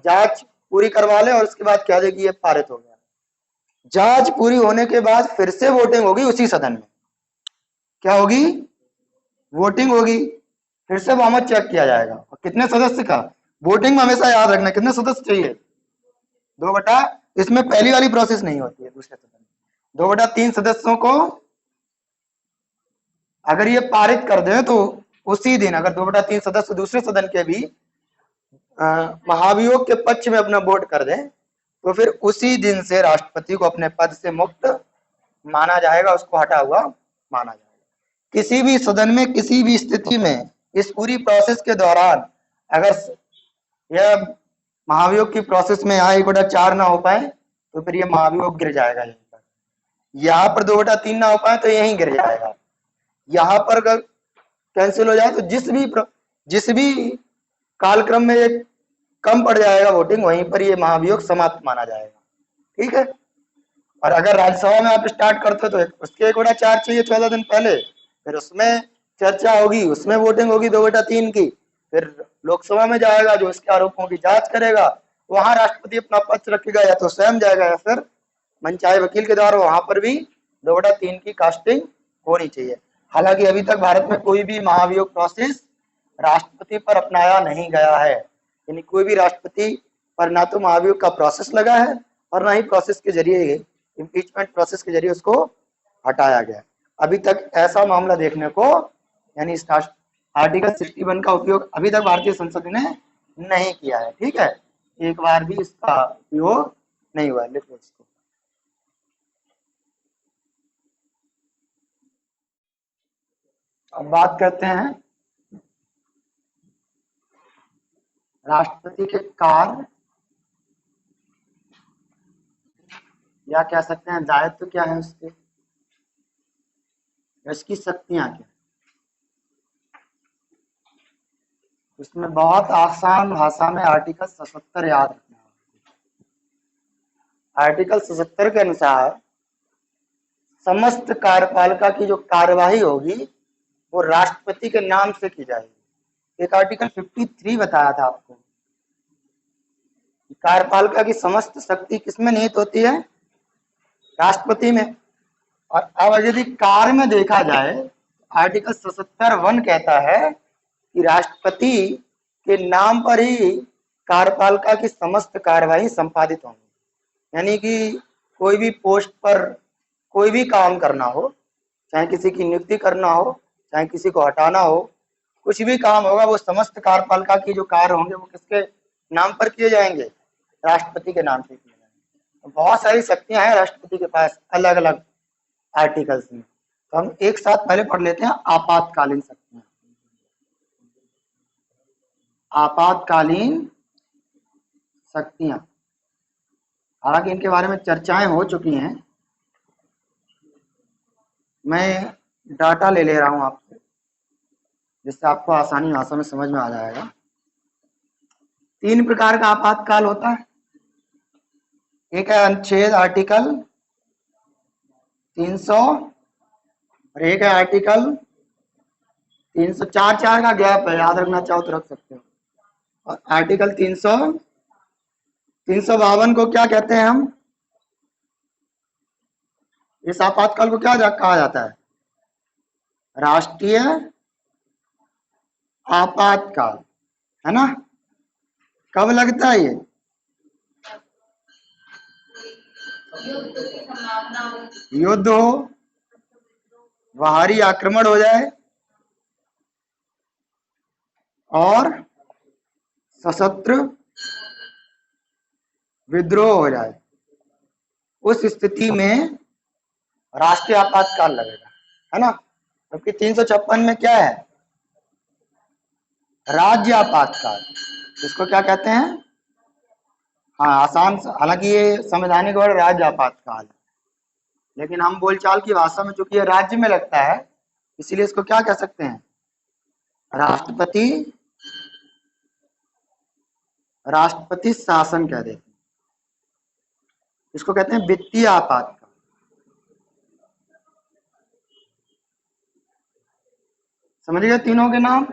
जांच पूरी करवा ले और उसके बाद कह दे कि ये पारित हो गया। जांच पूरी होने के बाद फिर से वोटिंग होगी उसी सदन में, क्या होगी, वोटिंग होगी, फिर से बहुमत चेक किया जाएगा। और कितने सदस्य का, वोटिंग में हमेशा याद रखना कितने सदस्य चाहिए, 2/, इसमें पहली वाली प्रोसेस नहीं होती है दूसरे सदन में, 2/3 सदस्यों को अगर ये पारित कर दे तो उसी दिन, अगर 2/3 सदस्य दूसरे सदन के भी महाभियोग के पक्ष में अपना वोट कर दें तो फिर उसी दिन से राष्ट्रपति को अपने पद से मुक्त माना जाएगा, उसको हटा हुआ माना जाएगा। किसी भी सदन में किसी भी स्थिति में इस पूरी प्रोसेस के दौरान अगर यह महाभियोग की प्रोसेस में यहाँ 1/4 ना हो पाए तो फिर ये महाभियोग गिर जाएगा। यहीं पर यहाँ पर 2/3 ना हो पाए तो यहीं गिर जाएगा। यहाँ पर अगर कैंसिल हो जाए तो जिस भी कालक्रम में ये कम पड़ जाएगा वोटिंग, वहीं पर ये महाभियोग समाप्त माना जाएगा, ठीक है। और अगर राज्यसभा में आप स्टार्ट करते हो तो उसके 1/4 चाहिए 14 दिन पहले, फिर उसमें चर्चा होगी, उसमें वोटिंग होगी 2/3 की, फिर लोकसभा में जाएगा जो इसके आरोपों की जांच करेगा, वहां राष्ट्रपति अपना पक्ष रखेगा या तो स्वयं जाएगा या फिर मनचाहे वकील के द्वारा, वहां पर भी 2/3 की कास्टिंग होनी चाहिए। हालांकि अभी तक भारत में कोई भी महाभियोग प्रोसेस राष्ट्रपति पर अपनाया नहीं गया है, यानी कोई भी राष्ट्रपति पर ना तो महाभियोग का प्रोसेस लगा है और ना ही प्रोसेस के जरिए, इम्पीचमेंट प्रोसेस के जरिए उसको हटाया गया। अभी तक ऐसा मामला देखने को, यानी आर्टिकल 61 का उपयोग अभी तक भारतीय संसद ने नहीं किया है, ठीक है, एक बार भी इसका उपयोग नहीं हुआ। लिखो इसको। अब बात करते हैं राष्ट्रपति के कार्य या कह सकते हैं दायित्व क्या है उसके, इसकी शक्तियां क्या। इसमें बहुत आसान भाषा में आर्टिकल 77 याद रखना है। आर्टिकल 77 के अनुसार समस्त कार्यपालिका की जो कार्यवाही होगी वो राष्ट्रपति के नाम से की जाएगी। एक आर्टिकल 53 बताया था आपको, कार्यपालिका की समस्त शक्ति किसमें निहित होती है? राष्ट्रपति में। और अब यदि कार्य में देखा जाए, आर्टिकल 77(1) कहता है कि राष्ट्रपति के नाम पर ही कार्यपालिका की समस्त कार्यवाही संपादित होंगी। यानी कि कोई भी पोस्ट पर कोई भी काम करना हो, चाहे किसी की नियुक्ति करना हो, चाहे किसी को हटाना हो, कुछ भी काम होगा वो समस्त कार्यपालिका की जो कार्य होंगे वो किसके नाम पर किए जाएंगे? राष्ट्रपति के नाम से किए जाएंगे। बहुत सारी शक्तियां हैं राष्ट्रपति के पास अलग अलग आर्टिकल्स में। तो हम एक साथ पहले पढ़ लेते हैं आपातकालीन शक्तियां। आपातकालीन शक्तियां, हालांकि इनके बारे में चर्चाएं हो चुकी हैं, मैं डाटा ले रहा हूं आपसे जिससे आपको आसानी भाषा में समझ में आ जाएगा। 3 प्रकार का आपातकाल होता है। एक है अनुच्छेद आर्टिकल 300 और एक है आर्टिकल 304। 4 का गैप है, याद रखना चाहो तो रख सकते हो। और आर्टिकल 352 को क्या कहते हैं हम? इस आपातकाल को क्या कहा जाता है? राष्ट्रीय आपातकाल, है ना? कब लगता है ये? युद्ध हो, बाहरी आक्रमण हो जाए और सशस्त्र विद्रोह हो जाए, उस स्थिति में राष्ट्रीय आपातकाल लगेगा, है ना? क्योंकि 356 में क्या है? राज्य आपातकाल। इसको क्या कहते हैं? हाँ, आसान, हालांकि ये संवैधानिक वर्ड राज्य आपातकाल है, लेकिन हम बोलचाल की भाषा में चूंकि ये राज्य में लगता है इसीलिए इसको क्या कह सकते हैं? राष्ट्रपति शासन कह देते हैं। इसको कहते हैं वित्तीय आपातकाल। समझिए तीनों के नाम।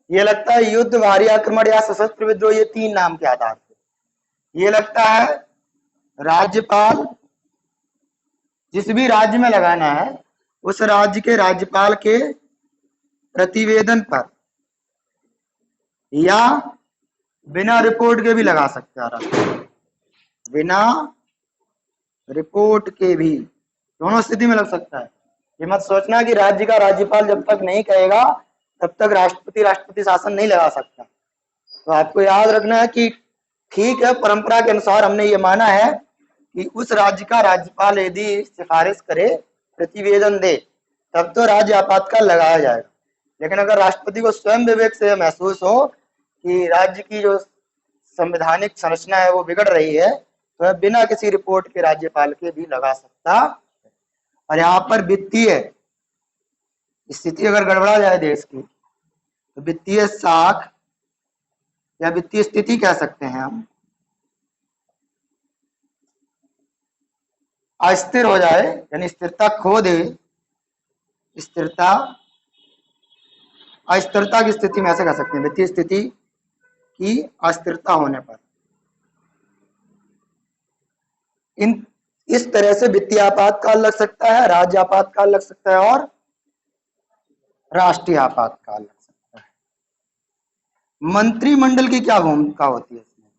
ये लगता है युद्ध, बाहरी आक्रमण या सशस्त्र विद्रोह, ये 3 नाम के आधार पर। ये लगता है राज्यपाल, जिस भी राज्य में लगाना है उस राज्य के राज्यपाल के प्रतिवेदन पर या बिना रिपोर्ट के भी लगा सकते हैं। बिना रिपोर्ट के भी दोनों स्थिति में लग सकता है। ये मत सोचना कि राज्य का राज्यपाल जब तक नहीं कहेगा तब तक राष्ट्रपति शासन नहीं लगा सकता। तो आपको याद रखना है कि ठीक है, परंपरा के अनुसार हमने ये माना है कि उस राज्य का राज्यपाल यदि सिफारिश करे, प्रतिवेदन दे, तब तो राज्य आपातकाल लगाया जाएगा। लेकिन अगर राष्ट्रपति को स्वयं विवेक से महसूस हो कि राज्य की जो संवैधानिक संरचना है वो बिगड़ रही है, तो वह बिना किसी रिपोर्ट के राज्यपाल के भी लगा सकता। और यहाँ पर वित्तीय स्थिति अगर गड़बड़ा जाए देश की तो वित्तीय साख या वित्तीय स्थिति कह सकते हैं हम, अस्थिर हो जाए, यानी स्थिरता खो दे, अस्थिरता की स्थिति में ऐसे कह सकते हैं, वित्तीय स्थिति की अस्थिरता होने पर इस तरह से वित्तीय आपातकाल लग सकता है, राज्य आपातकाल लग सकता है और राष्ट्रीय आपातकाल लग सकता है। मंत्रिमंडल की क्या भूमिका होती है इसमें?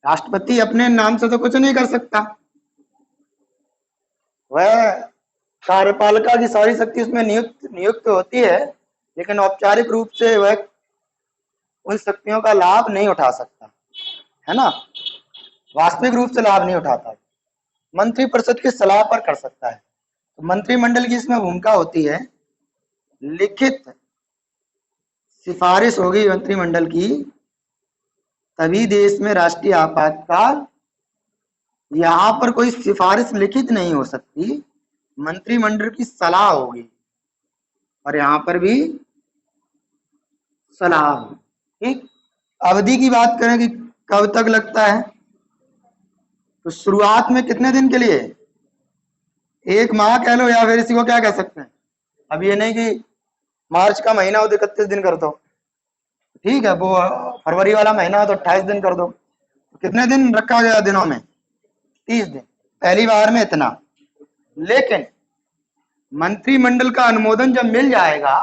राष्ट्रपति अपने नाम से तो कुछ नहीं कर सकता, वह कार्यपालिका की सारी शक्ति उसमें नियुक्त होती है, लेकिन औपचारिक रूप से वह उन शक्तियों का लाभ नहीं उठा सकता, है ना? वास्तविक रूप से लाभ नहीं उठाता, मंत्रिपरिषद की सलाह पर कर सकता है। तो मंत्रिमंडल की इसमें भूमिका होती है, लिखित सिफारिश होगी मंत्रिमंडल की तभी देश में राष्ट्रीय आपातकाल। यहाँ पर कोई सिफारिश लिखित नहीं हो सकती, मंत्रिमंडल की सलाह होगी, और यहाँ पर भी सलाह होगी। ठीक, अवधि की बात करें कि कब तक लगता है, तो शुरुआत में कितने दिन के लिए? 1 माह कह लो, या फिर इसी को क्या कह सकते हैं, अब ये नहीं कि मार्च का महीना हो तो 31 दिन कर दो, ठीक है। वो फरवरी वाला महीना हो तो 28 दिन कर दो। तो कितने दिन रखा गया दिनों में? 30 दिन। पहली बार में इतना। लेकिन मंत्रिमंडल का अनुमोदन जब मिल जाएगा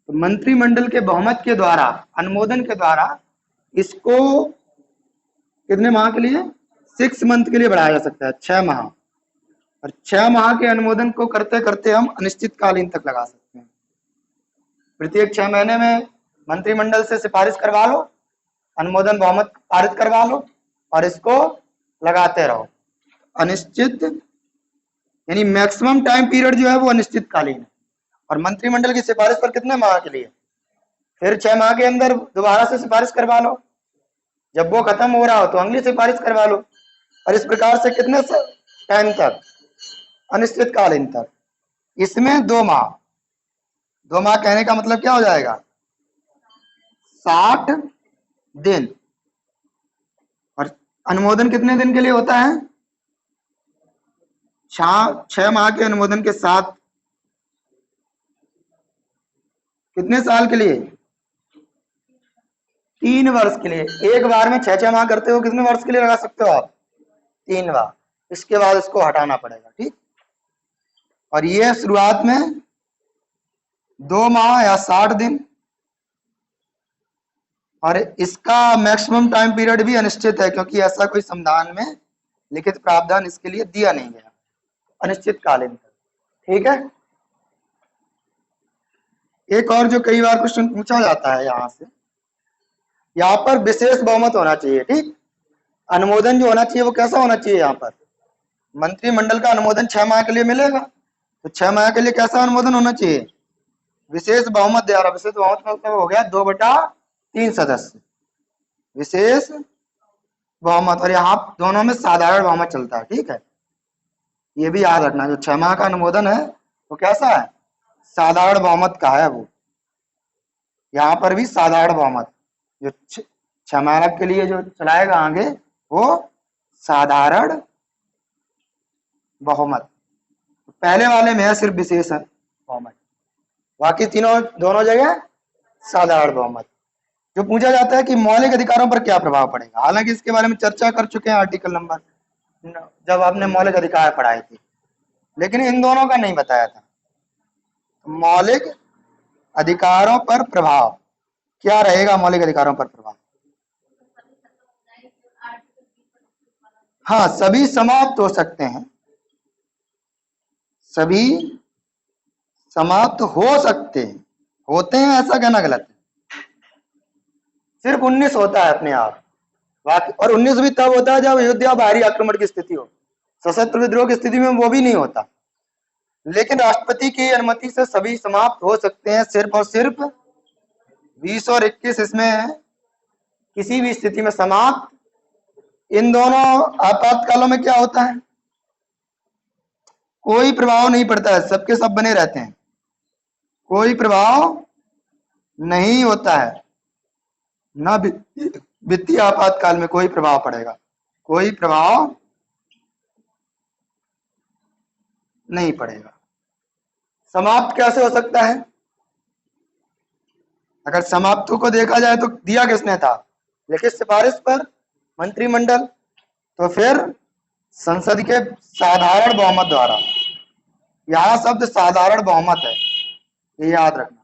तो मंत्रिमंडल के बहुमत के द्वारा, अनुमोदन के द्वारा इसको कितने माह के लिए? 6 मंथ के लिए बढ़ाया जा सकता है, 6 माह। और 6 माह के अनुमोदन को करते करते हम अनिश्चितकालीन तक लगा सकते हैं। प्रत्येक 6 महीने में मंत्रिमंडल से सिफारिश करवा लो, अनुमोदन बहुमत पारित करवा लो और इसको लगाते रहो। अनिश्चित यानी मैक्सिमम टाइम पीरियड जो है वो अनिश्चितकालीन है। और मंत्रिमंडल की सिफारिश पर कितने माह के लिए? फिर 6 माह के अंदर दोबारा से सिफारिश करवा लो, जब वो खत्म हो रहा हो तो अगली सिफारिश करवा लो। और इस प्रकार से कितने टाइम तक? अनिश्चितकालीन तक। इसमें 2 माह, 2 माह कहने का मतलब क्या हो जाएगा? 60 दिन। और अनुमोदन कितने दिन के लिए होता है? 6 माह के अनुमोदन के साथ कितने साल के लिए? 3 वर्ष के लिए। एक बार में 6 माह करते हो, कितने वर्ष के लिए लगा सकते हो आप? 3 बार। इसके बाद इसको हटाना पड़ेगा, ठीक। और ये शुरुआत में 2 माह या 60 दिन। और इसका मैक्सिमम टाइम पीरियड भी अनिश्चित है, क्योंकि ऐसा कोई संविधान में लिखित प्रावधान इसके लिए दिया नहीं गया। अनिश्चितकालीन तक, ठीक है। एक और जो कई बार क्वेश्चन पूछा जाता है यहां से, यहाँ पर विशेष बहुमत होना चाहिए, ठीक। अनुमोदन जो होना चाहिए वो कैसा होना चाहिए? यहाँ पर मंत्रिमंडल का अनुमोदन 6 माह के लिए मिलेगा, तो 6 माह के लिए कैसा अनुमोदन होना चाहिए? विशेष बहुमत द्वारा। विशेष बहुमत का मतलब हो गया 2/3 सदस्य, विशेष बहुमत। और यहाँ दोनों में साधारण बहुमत चलता है, ठीक है। ये भी याद रखना, जो 6 माह का अनुमोदन है वो कैसा है? साधारण बहुमत का है वो। यहाँ पर भी साधारण बहुमत, जो 6 माह के लिए जो चलाएगा आगे वो साधारण बहुमत। पहले वाले में है सिर्फ विशेष बहुमत, बाकी तीनों दोनों जगह साधारण बहुमत। जो पूछा जाता है कि मौलिक अधिकारों पर क्या प्रभाव पड़ेगा, हालांकि इसके बारे में चर्चा कर चुके हैं आर्टिकल नंबर, जब आपने मौलिक अधिकार पढ़ाए थे, लेकिन इन दोनों का नहीं बताया था। मौलिक अधिकारों पर प्रभाव क्या रहेगा? मौलिक अधिकारों पर प्रभाव, हाँ, सभी समाप्त हो सकते हैं, सभी समाप्त हो सकते हैं। होते हैं ऐसा कहना गलत है। सिर्फ 19 होता है अपने आप, बाकी। और 19 भी तब होता है जब युद्ध या बाहरी आक्रमण की स्थिति हो। सशस्त्र विद्रोह की स्थिति में वो भी नहीं होता। लेकिन राष्ट्रपति की अनुमति से सभी समाप्त हो सकते हैं, सिर्फ और सिर्फ 20 और 21 इसमें किसी भी स्थिति में समाप्त। इन दोनों आपातकालों में क्या होता है? कोई प्रभाव नहीं पड़ता है, सबके सब बने रहते हैं, कोई प्रभाव नहीं होता है। ना वित्तीय आपातकाल में कोई प्रभाव पड़ेगा, कोई प्रभाव नहीं पड़ेगा। समाप्त कैसे हो सकता है? अगर समाप्त को देखा जाए तो दिया किसने था? लिखित सिफारिश पर मंत्रिमंडल, तो फिर संसद के साधारण बहुमत द्वारा। यहाँ शब्द साधारण बहुमत है, ये याद रखना।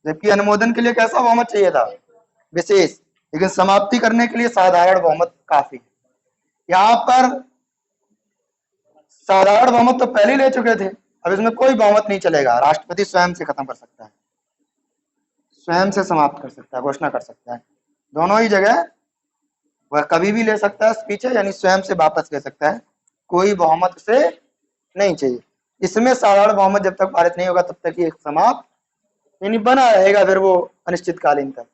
जबकि अनुमोदन के लिए कैसा बहुमत चाहिए था? विशेष। लेकिन समाप्ति करने के लिए साधारण बहुमत काफी है। यहाँ पर साधारण बहुमत तो पहले ही ले चुके थे, अब इसमें कोई बहुमत नहीं चलेगा। राष्ट्रपति स्वयं से खत्म कर सकता है, स्वयं से समाप्त कर सकता है, घोषणा कर सकता है। दोनों ही जगह वह कभी भी ले सकता है स्पीच, यानी स्वयं से वापस ले सकता है, कोई बहुमत से नहीं चाहिए। इसमें साधारण बहुमत जब तक पारित नहीं होगा तब तक ये समाप्त यानी बना रहेगा, फिर वो अनिश्चितकालीन तक।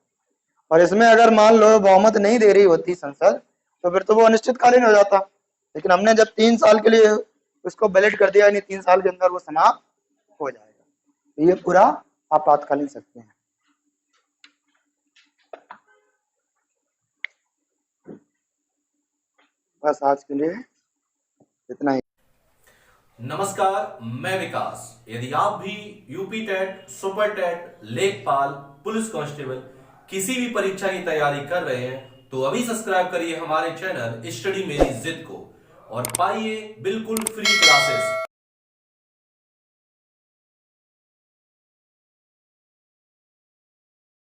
और इसमें अगर मान लो बहुमत नहीं दे रही होती संसद, तो फिर तो वो अनिश्चितकालीन हो जाता। लेकिन हमने जब 3 साल के लिए उसको बैलेट कर दिया, यानी 3 साल के अंदर वो समाप्त हो जाएगा। ये पूरा आपातकालीन सकते हैं। बस आज के लिए इतना ही। नमस्कार, मैं विकास। यदि आप भी यूपी टेट, सुपर टेट, लेखपाल, पुलिस कांस्टेबल किसी भी परीक्षा की तैयारी कर रहे हैं तो अभी सब्सक्राइब करिए हमारे चैनल स्टडी मेरी जिद को और पाइए बिल्कुल फ्री क्लासेस।